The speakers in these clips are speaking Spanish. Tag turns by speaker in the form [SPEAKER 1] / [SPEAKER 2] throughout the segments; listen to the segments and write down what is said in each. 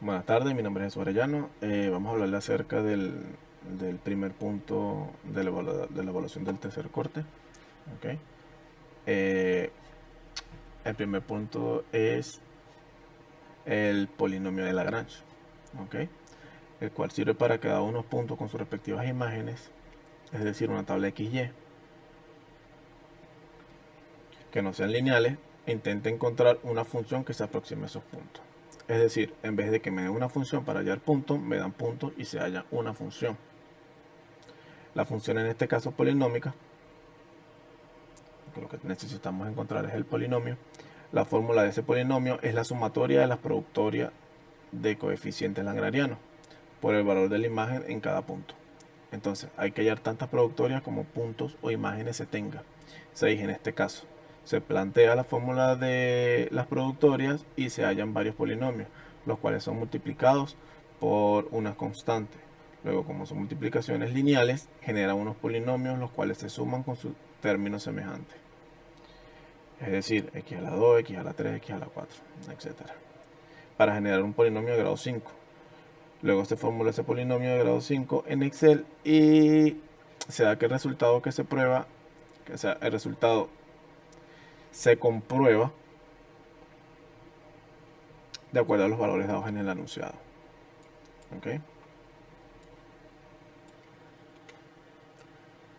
[SPEAKER 1] Buenas tardes, mi nombre es Jesús Arellano. Vamos a hablarle acerca del primer punto de la evaluación del tercer corte. ¿Okay? Eh, el primer punto es el polinomio de Lagrange, ¿okay? El cual sirve para que cada uno de los puntos con sus respectivas imágenes, es decir, una tabla XY, que no sean lineales, intente encontrar una función que se aproxime a esos puntos. Es decir, en vez de que me den una función para hallar puntos, me dan puntos y se halla una función. La función en este caso polinómica, que lo que necesitamos encontrar es el polinomio. La fórmula de ese polinomio es la sumatoria de las productorias de coeficientes lagrangianos por el valor de la imagen en cada punto. Entonces hay que hallar tantas productorias como puntos o imágenes se tenga. 6 en este caso. Se plantea la fórmula de las productorias y se hallan varios polinomios, los cuales son multiplicados por una constante. Luego, como son multiplicaciones lineales, generan unos polinomios los cuales se suman con su término semejante. Es decir, x a la 2, x a la 3, x a la 4, etc. Para generar un polinomio de grado 5. Luego se formula ese polinomio de grado 5 en Excel y se da que el resultado que se prueba, o sea, el resultado se comprueba de acuerdo a los valores dados en el enunciado. ¿Okay?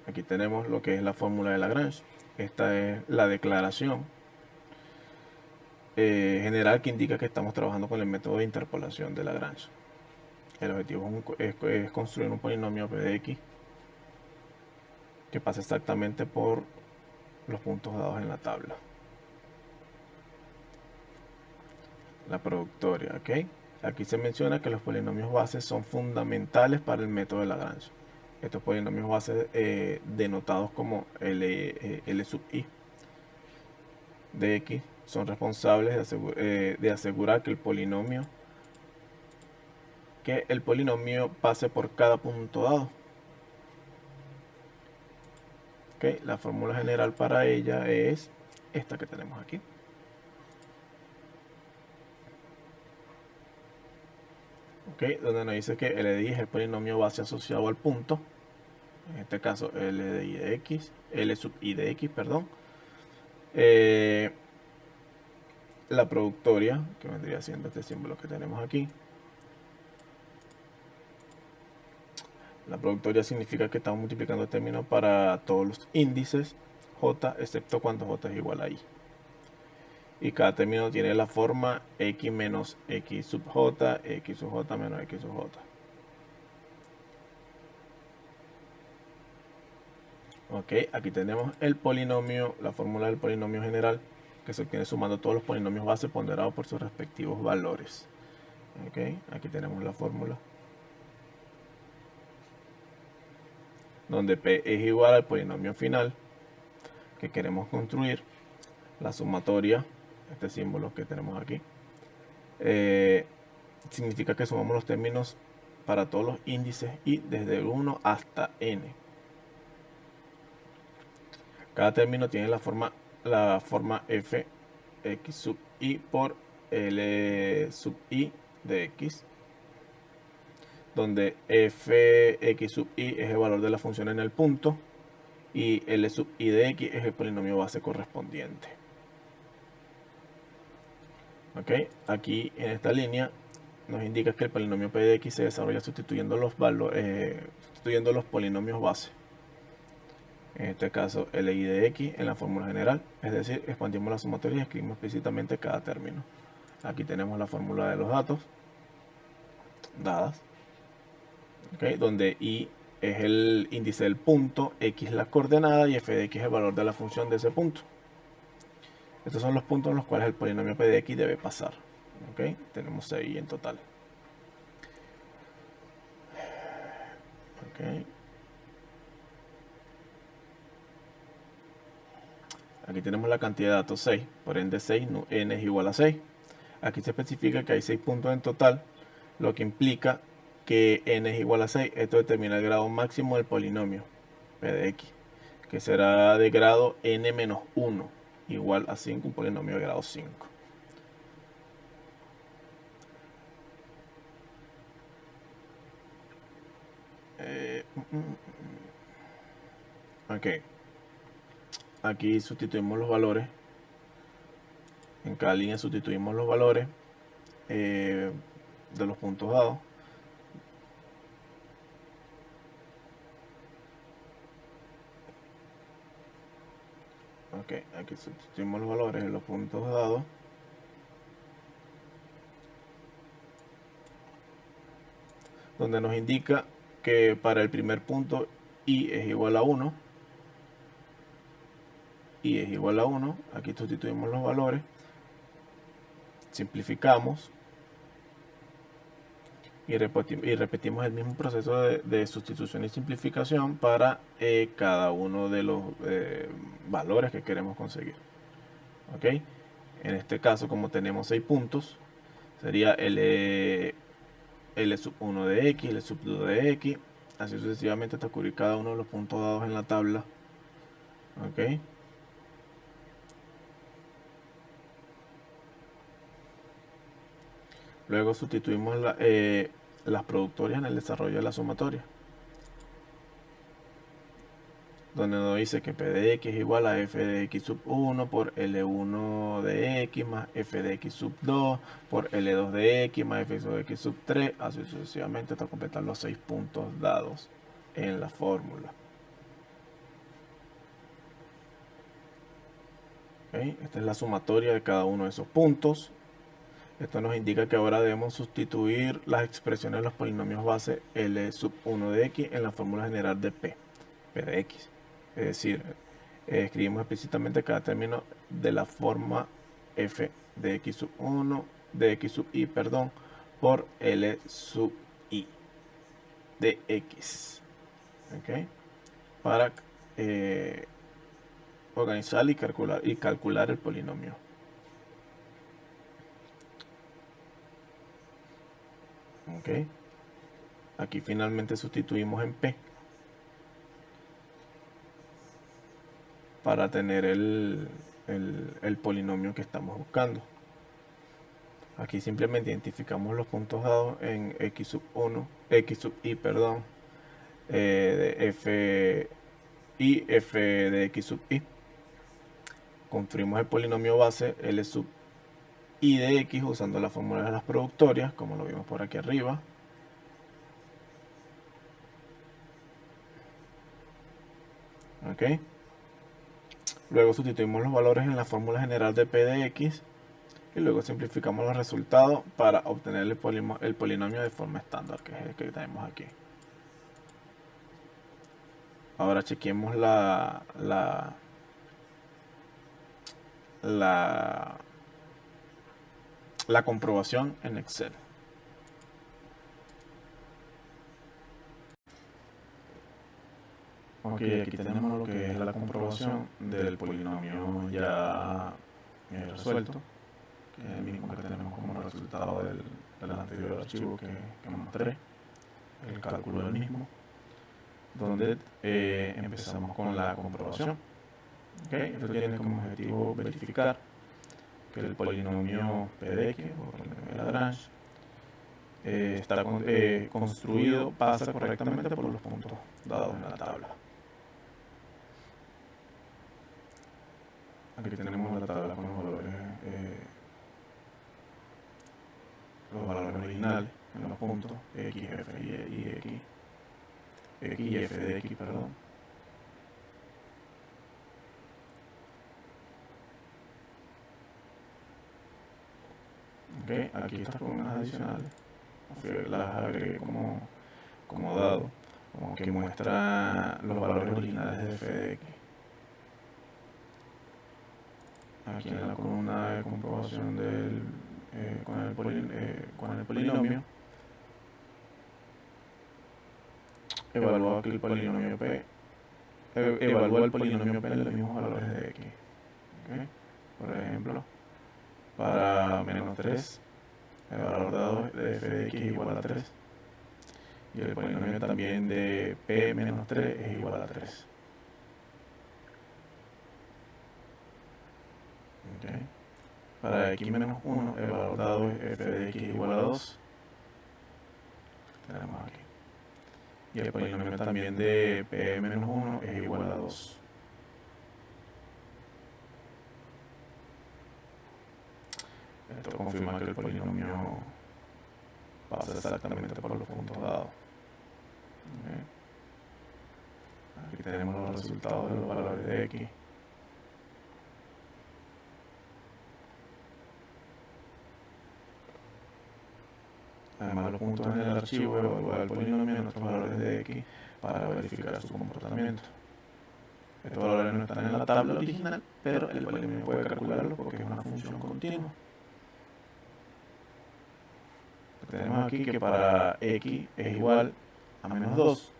[SPEAKER 1] Aquí tenemos lo que es la fórmula de Lagrange. Esta es la declaración general que indica que estamos trabajando con el método de interpolación de Lagrange. El objetivo es construir un polinomio p de x que pasa exactamente por los puntos dados en la tabla. La productoria, ¿ok? Aquí se menciona que los polinomios bases son fundamentales para el método de Lagrange. Estos polinomios bases denotados como L sub i de x son responsables de asegurar que el polinomio pase por cada punto dado. ¿Okay? La fórmula general para ella es esta que tenemos aquí. ¿Okay? Donde nos dice que L de i es el polinomio base asociado al punto. En este caso L de i de x, L sub i de x, perdón. La productoria, que vendría siendo este símbolo que tenemos aquí. La productoria significa que estamos multiplicando términos para todos los índices j, excepto cuando j es igual a i. Y cada término tiene la forma x menos x sub j, x sub j menos x sub j. Ok, aquí tenemos el polinomio, la fórmula del polinomio general, que se obtiene sumando todos los polinomios base ponderados por sus respectivos valores. Ok, aquí tenemos la fórmula, donde p es igual al polinomio final que queremos construir, la sumatoria, este símbolo que tenemos aquí, significa que sumamos los términos para todos los índices y desde el 1 hasta n. Cada término tiene la forma f x sub i por l sub i de x, donde fx sub i es el valor de la función en el punto y l sub i de x es el polinomio base correspondiente. ¿Okay? Aquí en esta línea nos indica que el polinomio p de x se desarrolla sustituyendo los polinomios base. En este caso li de x en la fórmula general, es decir, expandimos la sumatoria y escribimos explícitamente cada término. Aquí tenemos la fórmula de los datos dadas, ¿okay? Donde i es el índice del punto, x la coordenada y f de x es el valor de la función de ese punto. Estos son los puntos en los cuales el polinomio p de x debe pasar. ¿Okay? Tenemos 6 en total. ¿Okay? Aquí tenemos la cantidad de datos 6, por ende 6, n es igual a 6. Aquí se especifica que hay 6 puntos en total, lo que implica que n es igual a 6. Esto determina el grado máximo del polinomio p de x, que será de grado n menos 1, igual a 5, un polinomio de grado 5. Ok, aquí sustituimos los valores. En cada línea sustituimos los valores de los puntos dados. Ok, aquí sustituimos los valores de los puntos dados. Donde nos indica que para el primer punto i es igual a 1. I es igual a 1. Aquí sustituimos los valores. Simplificamos. Y repetimos el mismo proceso de sustitución y simplificación para cada uno de los valores que queremos conseguir. ¿Ok? En este caso, como tenemos 6 puntos, sería L sub 1 de x, L sub 2 de x, así sucesivamente hasta cubrir cada uno de los puntos dados en la tabla. ¿Ok? Luego sustituimos las productorias en el desarrollo de la sumatoria, donde nos dice que P de x es igual a f de x sub 1 por L1 de x más f de x sub 2 por L2 de x más f de x sub 3, así sucesivamente hasta completar los 6 puntos dados en la fórmula. ¿Okay? Esta es la sumatoria de cada uno de esos puntos. Esto nos indica que ahora debemos sustituir las expresiones de los polinomios base L sub 1 de x en la fórmula general de P de x. Es decir, escribimos explícitamente cada término de la forma f de x sub 1, de x sub i, perdón, por L sub i de x. ¿Okay? Para organizar y calcular el polinomio. ¿Okay? Aquí finalmente sustituimos en P para tener el polinomio que estamos buscando. Aquí simplemente identificamos los puntos dados en x sub 1, x sub i, perdón, de f y f de x sub i. Construimos el polinomio base L sub i de x usando la fórmula de las productorias, como lo vimos por aquí arriba. ¿Ok? Luego sustituimos los valores en la fórmula general de p de x y luego simplificamos los resultados para obtener el polinomio de forma estándar, que es el que tenemos aquí. Ahora chequemos la comprobación en Excel. Ok, aquí tenemos lo que es la comprobación del polinomio ya resuelto, que es el mismo que tenemos como resultado del anterior archivo que mostré, el cálculo del mismo, donde empezamos con la comprobación. Okay, esto tiene como objetivo verificar que el polinomio P de x, o polinomio de Lagrange, está construido, pasa correctamente por los puntos dados en la tabla. Aquí tenemos la tabla con los valores originales en los puntos x, f y x, x y f de x, perdón. Okay, aquí estas columnas adicionales las agregué como dado, como que muestra los valores originales de f de x. Aquí en la columna de comprobación con el polinomio, evalúa que el polinomio P evalúa el polinomio P en los mismos valores de x. ¿Okay? Por ejemplo, para menos 3, el valor dado de f de x es igual a 3. Y el polinomio también de P menos 3 es igual a 3. Okay. Para x menos 1, el valor dado es f de x igual a 2. Tenemos aquí. y el polinomio también de p menos 1 es igual a 2. Esto confirma que el polinomio pasa exactamente por los puntos dados. ¿Okay? Aquí tenemos los resultados de los valores de x. Además, los puntos en el archivo evalúa el polinomio en nuestros valores de x para verificar su comportamiento. Estos valores no están en la tabla original, pero el polinomio puede calcularlo porque es una función continua. Tenemos aquí que para x es igual a menos 2.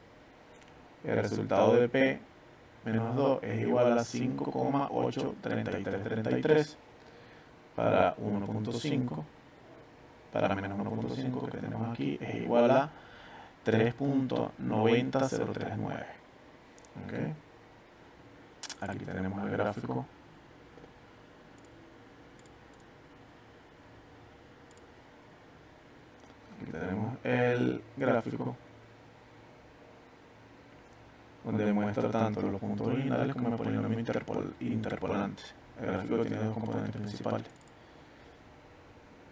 [SPEAKER 1] El resultado de p menos 2 es igual a 5,83333. Para 1.5, para menos 1.5 que tenemos aquí, es igual a 3.90039. ¿Okay? Aquí tenemos el gráfico. Aquí tenemos el gráfico donde muestra tanto los puntos originales como el polinomio interpolante. El gráfico tiene dos componentes principales,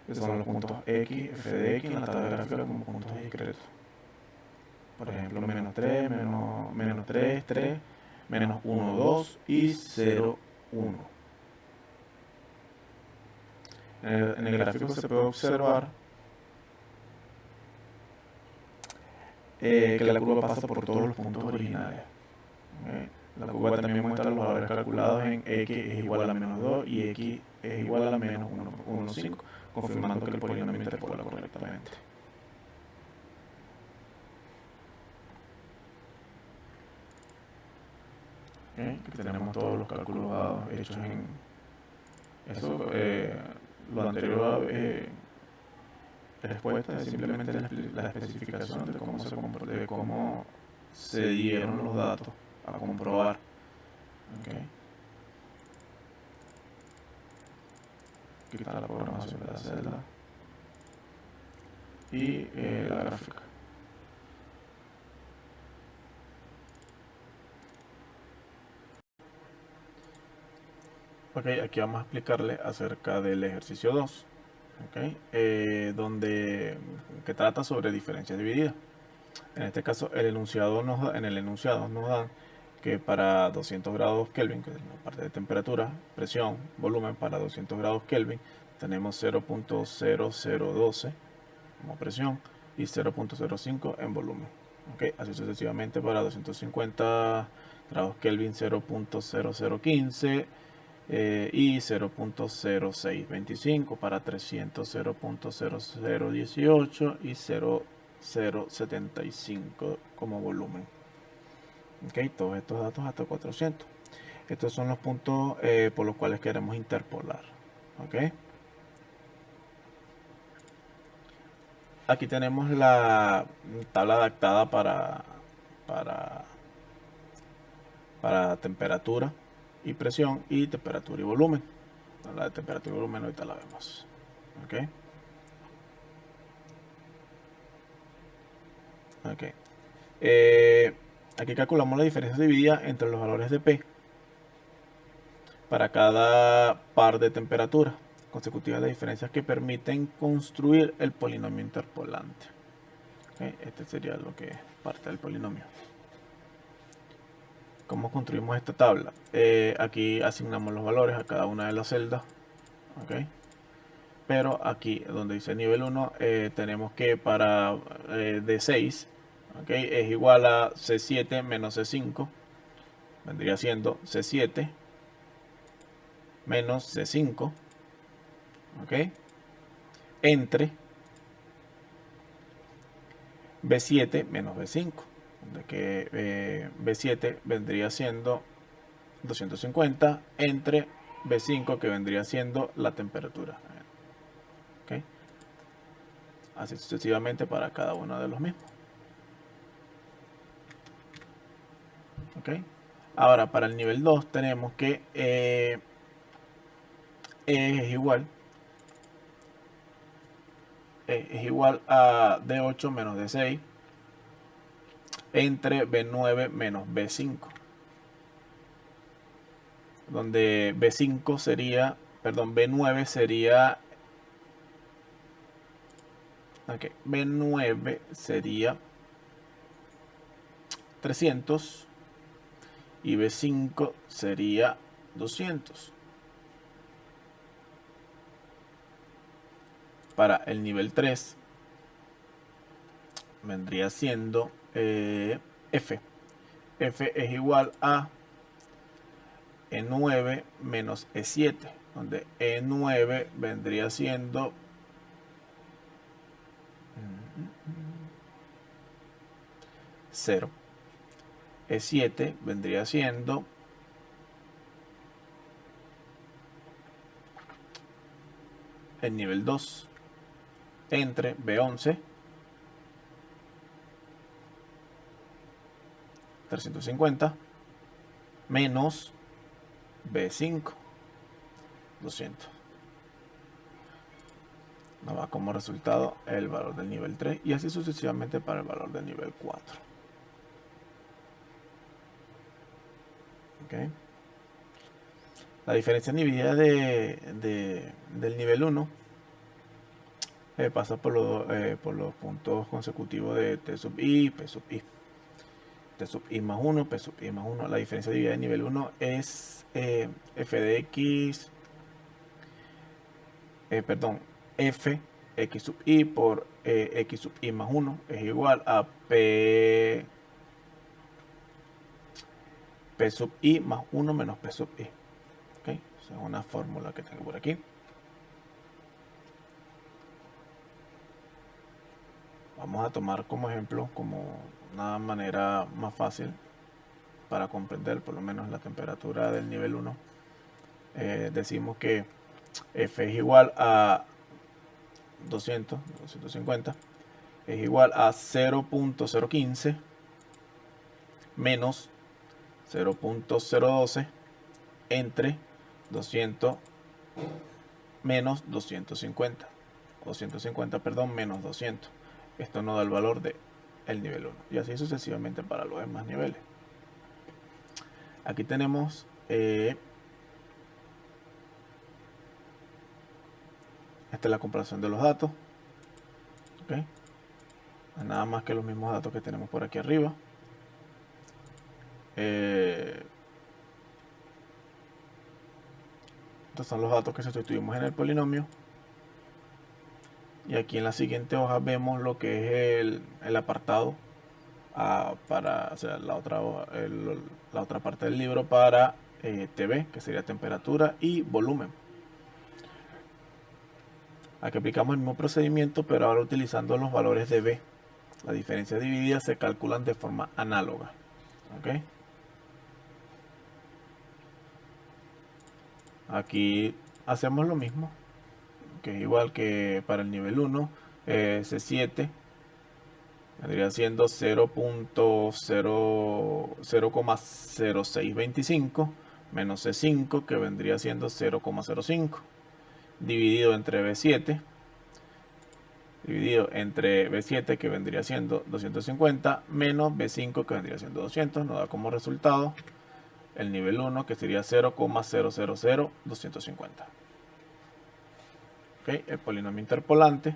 [SPEAKER 1] que son los puntos x, f de x en la tabla gráfica como puntos discretos. Por ejemplo, menos 3, menos 3, 3, menos 1, 2 y 0, 1. En el gráfico se puede observar que la curva pasa por todos los puntos originales. La curva también muestra los valores calculados en x es igual a menos 2 y x es igual a menos 1,5, confirmando que el polinomio interpola correctamente. Aquí tenemos todos los cálculos dados hechos en eso. Lo anterior respuesta es simplemente la especificación de cómo se dieron los datos a comprobar. Okay. Aquí está la programación de la celda y la gráfica. Ok, aquí vamos a explicarle acerca del ejercicio 2, okay, que trata sobre diferencias divididas. En este caso, en el enunciado nos dan que para 200 grados Kelvin, que es la parte de temperatura, presión, volumen, para 200 grados Kelvin tenemos 0.0012 como presión y 0.05 en volumen. Okay, así sucesivamente para 250 grados Kelvin 0.0015 y 0.0625, para 300 0.0018 y 0.075 como volumen. Okay, todos estos datos hasta 400. Estos son los puntos por los cuales queremos interpolar. Okay. Aquí tenemos la tabla adaptada para temperatura y presión, y temperatura y volumen. La de temperatura y volumen ahorita la vemos. Okay. Okay. Aquí calculamos la diferencia dividida entre los valores de P para cada par de temperatura consecutivas de diferencias que permiten construir el polinomio interpolante. Okay. Este sería lo que es parte del polinomio. ¿Cómo construimos esta tabla? Aquí asignamos los valores a cada una de las celdas. Okay. Pero aquí donde dice nivel 1 tenemos que para D6 okay, es igual a C7 menos C5, vendría siendo C7 menos C5, okay, entre B7 menos B5, de que B7 vendría siendo 250 entre B5, que vendría siendo la temperatura. Okay. Así sucesivamente para cada uno de los mismos. Okay. Ahora para el nivel 2 tenemos que E es igual a D8 menos D6 entre B9 menos B5. Donde B5 sería, perdón, B9 sería, ok, B9 sería 300 y B5 sería 200. Para el nivel 3 vendría siendo F. F es igual a E9 menos E7, donde E9 vendría siendo 0. E7 vendría siendo el nivel 2 entre B11 350 menos B5 200. Nos va como resultado el valor del nivel 3 y así sucesivamente para el valor del nivel 4. ¿Okay? La diferencia dividida del nivel 1 pasa por los puntos consecutivos de T sub I, P sub I. T sub I más 1, P sub I más 1. La diferencia dividida del nivel 1 es f de x, f x sub I por x sub I más 1 es igual a P sub I más 1 menos P sub I. ¿Okay? Esa es una fórmula que tengo por aquí. Vamos a tomar como ejemplo, como una manera más fácil para comprender por lo menos la temperatura del nivel 1. Decimos que F es igual a 250, es igual a 0.015 menos 0.012 entre 200 menos 250. 250, perdón, menos 200. Esto nos da el valor del nivel 1. Y así sucesivamente para los demás niveles. Aquí tenemos esta es la comparación de los datos. ¿Okay? Nada más que los mismos datos que tenemos por aquí arriba. Estos son los datos que sustituimos en el polinomio. Y aquí en la siguiente hoja vemos lo que es el apartado para, o sea, la otra parte del libro para TV, que sería temperatura y volumen. Aquí aplicamos el mismo procedimiento, pero ahora utilizando los valores de B. Las diferencias divididas se calculan de forma análoga. ¿Okay? Aquí hacemos lo mismo, que es igual que para el nivel 1, C7 vendría siendo 0.0625 menos C5, que vendría siendo 0.05, dividido entre B7, que vendría siendo 250, menos B5, que vendría siendo 200, nos da como resultado el nivel 1, que sería 0,000250. ¿Okay? El polinomio interpolante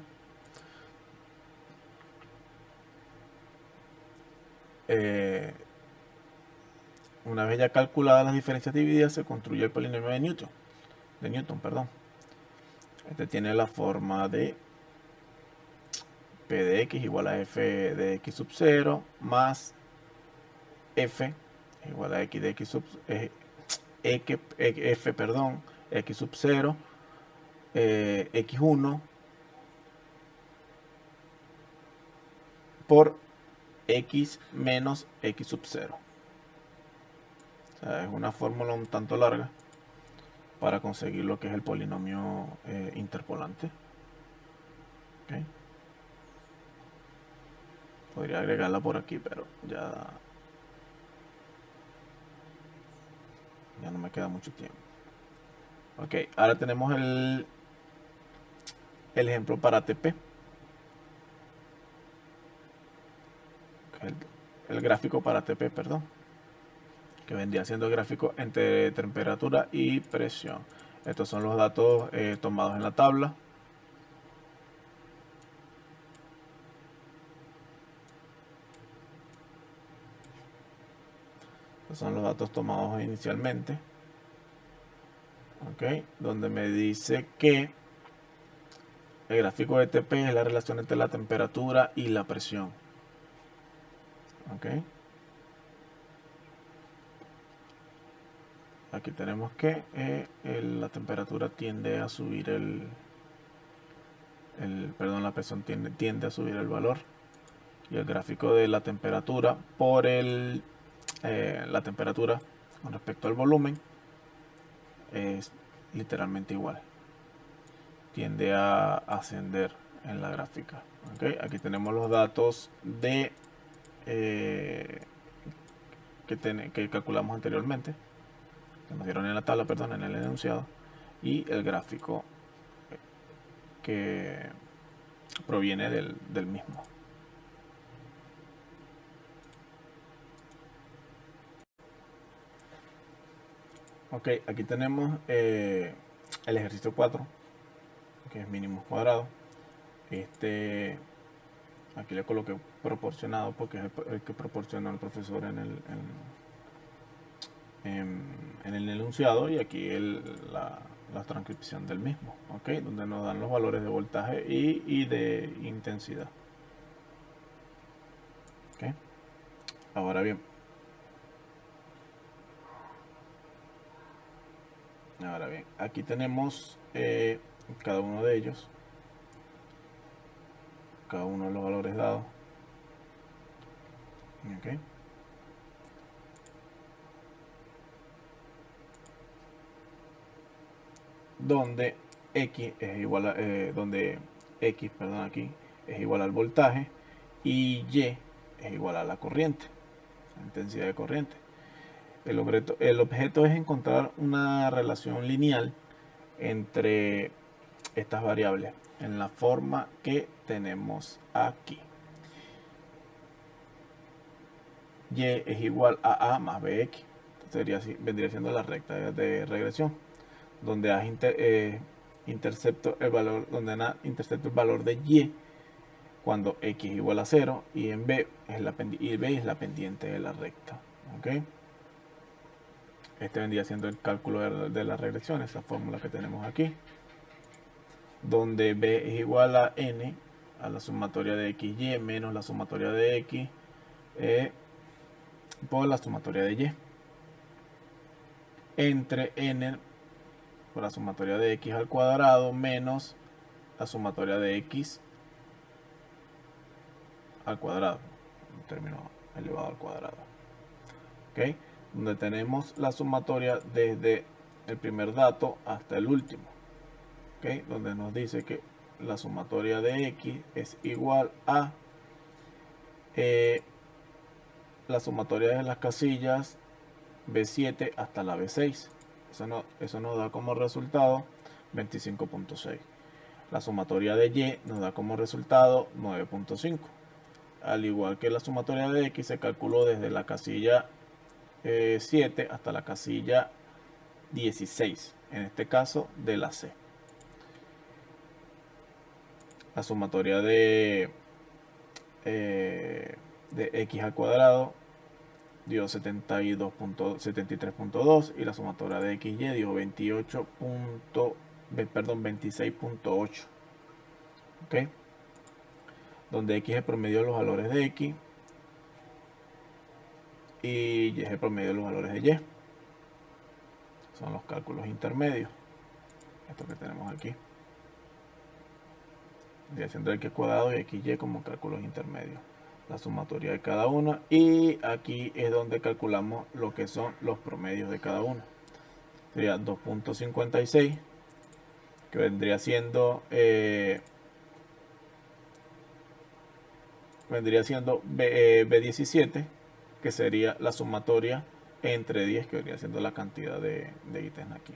[SPEAKER 1] una vez ya calculadas las diferencias divididas, se construye el polinomio de Newton. Este tiene la forma de P de x igual a f de x sub 0 más f igual a x de x sub x sub 0 x1 por x menos x sub 0. O sea, es una fórmula un tanto larga para conseguir lo que es el polinomio interpolante. ¿Okay? Podría agregarla por aquí, pero ya no me queda mucho tiempo. Ok, ahora tenemos el ejemplo para ATP. el gráfico para TP, perdón, que vendría siendo el gráfico entre temperatura y presión. Estos son los datos tomados en la tabla. Estos son los datos tomados inicialmente. Ok, donde me dice que el gráfico de TP es la relación entre la temperatura y la presión. Ok. Aquí tenemos que la temperatura tiende a subir perdón, la presión tiende a subir el valor. Y el gráfico de la temperatura por la temperatura con respecto al volumen es literalmente igual. Tiende a ascender en la gráfica. ¿Okay? Aquí tenemos los datos de que calculamos anteriormente, que nos dieron en la tabla, perdón, en el enunciado, y el gráfico que proviene del mismo. Ok, aquí tenemos el ejercicio 4, que es mínimos cuadrados. Aquí le coloqué proporcionado porque es el que proporcionó el profesor en el enunciado, y aquí la transcripción del mismo, ¿ok? Donde nos dan los valores de voltaje y de intensidad. ¿Ok? Ahora bien, aquí tenemos cada uno de ellos, cada uno de los valores dados. ¿Ok? Donde X es igual a, donde X, perdón, aquí es igual al voltaje y Y es igual a la corriente, la intensidad de corriente. El objeto es encontrar una relación lineal entre estas variables en la forma que tenemos aquí. Y es igual a A más BX. Vendría siendo la recta de regresión, donde A intercepto el valor, donde intercepto el valor de Y cuando X es igual a 0, y en B es la pendiente de la recta. ¿Okay? Este vendría siendo el cálculo de la regresión, esa fórmula que tenemos aquí, donde B es igual a N, a la sumatoria de XY menos la sumatoria de X por la sumatoria de Y, entre N por la sumatoria de X al cuadrado menos la sumatoria de X al cuadrado, un término elevado al cuadrado. ¿Ok? Donde tenemos la sumatoria desde el primer dato hasta el último. ¿Ok? Donde nos dice que la sumatoria de X es igual a la sumatoria de las casillas B7 hasta la B6. Eso nos da como resultado 25.6. La sumatoria de Y nos da como resultado 9.5. Al igual que la sumatoria de X se calculó desde la casilla 7 hasta la casilla 16, en este caso de la C. La sumatoria de X al cuadrado dio 73.2 y la sumatoria de XY dio 26.8. ¿Ok? Donde X es el promedio de los valores de X y Y es el promedio de los valores de Y. Son los cálculos intermedios. Esto que tenemos aquí. Haciendo X cuadrado y XY como cálculos intermedios. La sumatoria de cada uno. Y aquí es donde calculamos lo que son los promedios de cada uno. Sería 2.56, que vendría siendo B17, que sería la sumatoria entre 10, que vendría siendo la cantidad de ítems aquí,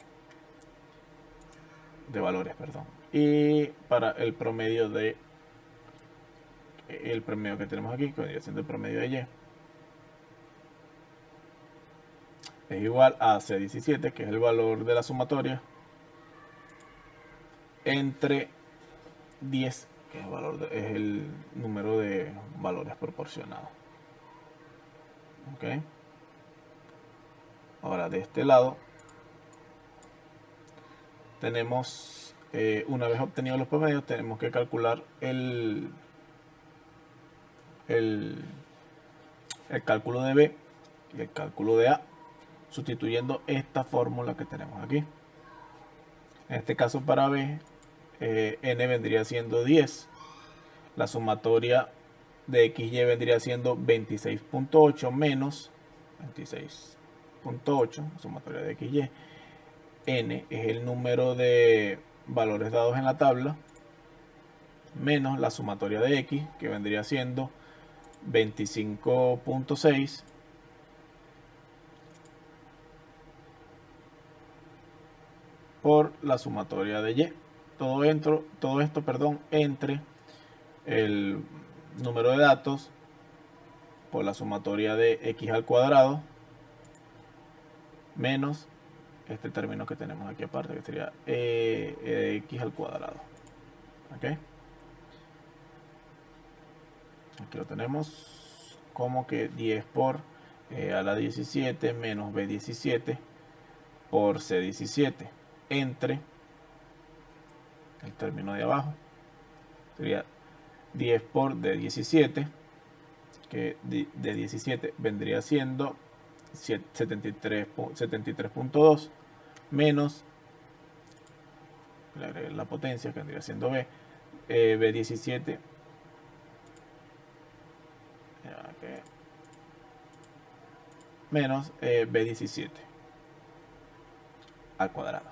[SPEAKER 1] de valores, perdón. Y para el promedio que tenemos aquí, que vendría siendo el promedio de Y, es igual a C17, que es el valor de la sumatoria, entre 10, que es el número de valores proporcionados. ¿Ok? Ahora de este lado tenemos, una vez obtenidos los promedios, tenemos que calcular el cálculo de B y el cálculo de A, sustituyendo esta fórmula que tenemos aquí. En este caso para B, N vendría siendo 10. La sumatoria de XY vendría siendo 26.8 menos 26.8, sumatoria de XY. N es el número de valores dados en la tabla, menos la sumatoria de X, que vendría siendo 25.6 por la sumatoria de Y. Todo esto, entre el número de datos por la sumatoria de X al cuadrado menos este término que tenemos aquí aparte, que sería X al cuadrado. ¿Ok? Aquí lo tenemos como que 10 por a la 17 menos B17 por C17 entre el término de abajo. Sería 10 por D17, que de 17 vendría siendo 73.2 menos, le agregué la potencia que vendría siendo B, B17 menos B17 al cuadrado.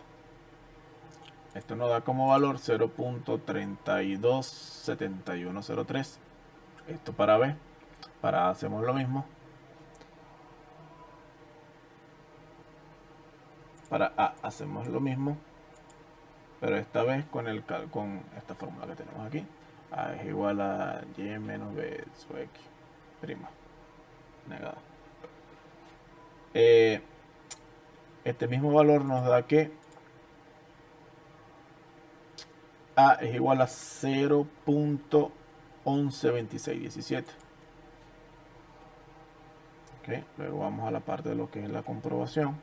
[SPEAKER 1] Esto nos da como valor 0.327103. Esto para B. Para A hacemos lo mismo. Para A hacemos lo mismo, pero esta vez con esta fórmula que tenemos aquí. A es igual a Y menos B sub X prima negada. Este mismo valor nos da que A es igual a 0.112617. Okay. Luego vamos a la parte de lo que es la comprobación,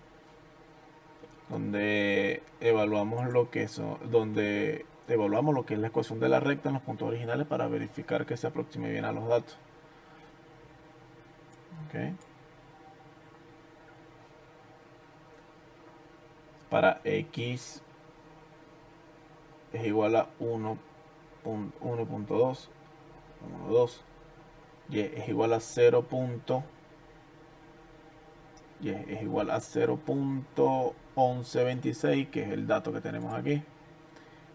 [SPEAKER 1] donde evaluamos lo que es la ecuación de la recta en los puntos originales para verificar que se aproxime bien a los datos. Okay. Para X es igual a 1.2, 1.2. Y es igual a 0.1126, que es el dato que tenemos aquí,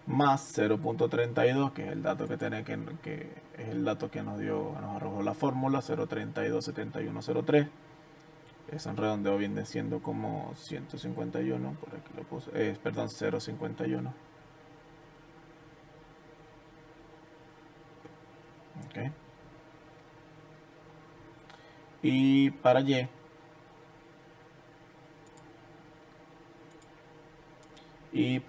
[SPEAKER 1] más 0.32, que es el dato que es el dato que nos arrojó la fórmula, 0.327103. Eso en redondeo viene siendo como 151, por aquí lo puse, perdón, 0.51. Okay. Y para Y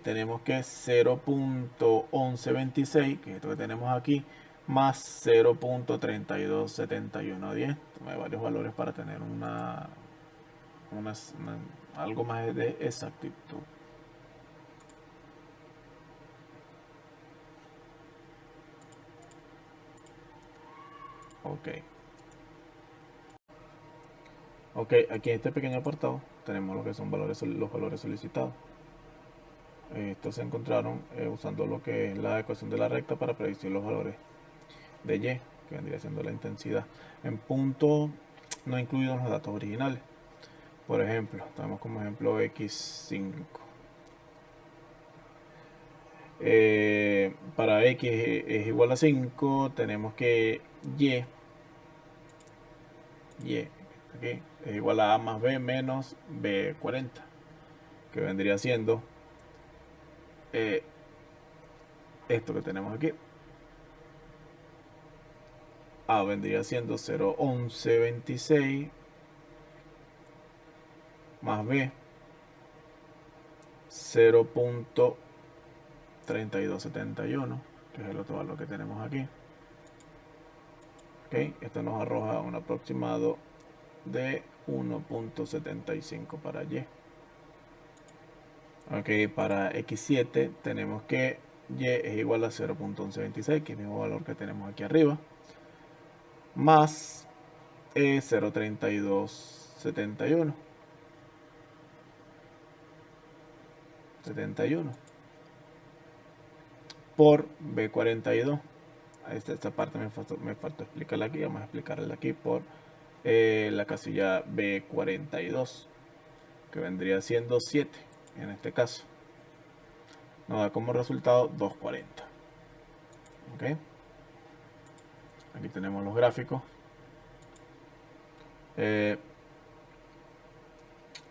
[SPEAKER 1] tenemos que 0.1126, que es esto que tenemos aquí, más 0.327110. Tomé varios valores para tener algo más de exactitud. Ok, aquí en este pequeño apartado tenemos lo que son los valores solicitados. Estos se encontraron usando lo que es la ecuación de la recta para predecir los valores de Y, que vendría siendo la intensidad. En punto no incluidos los datos originales. Por ejemplo, tenemos como ejemplo X5. Para X es igual a 5, tenemos que Y aquí, es igual a A más B menos B40, que vendría siendo esto que tenemos aquí. A vendría siendo 0.1126 más B 0.3271, que es el otro valor que tenemos aquí. Okay, esto nos arroja un aproximado de 1.75 para Y. Ok, para X7 tenemos que Y es igual a 0.1126, que es el mismo valor que tenemos aquí arriba, más 0.3271 por B42. Esta parte me faltó explicarla aquí. Vamos a explicarla aquí por la casilla B42, que vendría siendo 7 en este caso. Nos da como resultado 240. ¿Okay? Aquí tenemos los gráficos.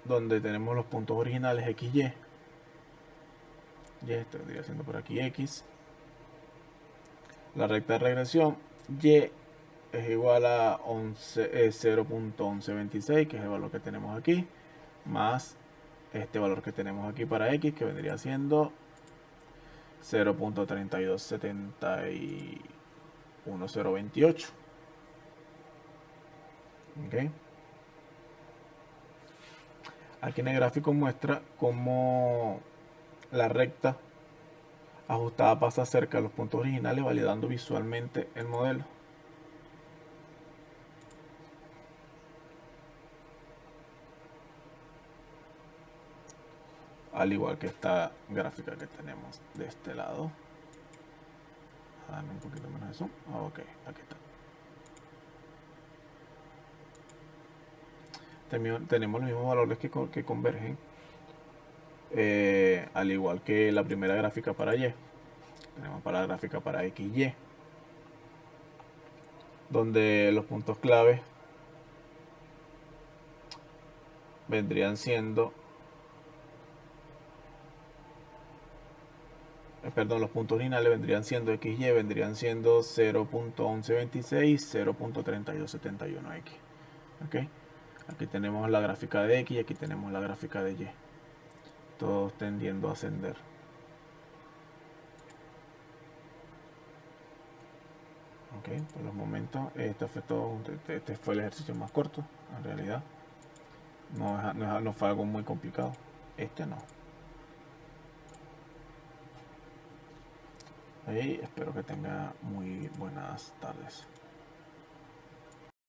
[SPEAKER 1] Donde tenemos los puntos originales XY. Y esto vendría siendo por aquí X. La recta de regresión Y es igual a 0.1126, que es el valor que tenemos aquí, más este valor que tenemos aquí para X, que vendría siendo 0.3271028. ¿Okay? Aquí en el gráfico muestra cómo la recta ajustada pasa cerca de los puntos originales, validando visualmente el modelo. Al igual que esta gráfica que tenemos de este lado. Dame un poquito menos de zoom. Ok, aquí está. Tenemos los mismos valores que convergen, al igual que la primera gráfica para Y. Tenemos para la gráfica para XY, donde los puntos clave vendrían siendo, los puntos originales vendrían siendo XY, vendrían siendo 0.1126, 0.3271X. ¿Okay? Aquí tenemos la gráfica de X y aquí tenemos la gráfica de Y, todos tendiendo a ascender. Ok, por los momentos este fue el ejercicio más corto, en realidad no fue algo muy complicado, no. Y espero que tenga muy buenas tardes.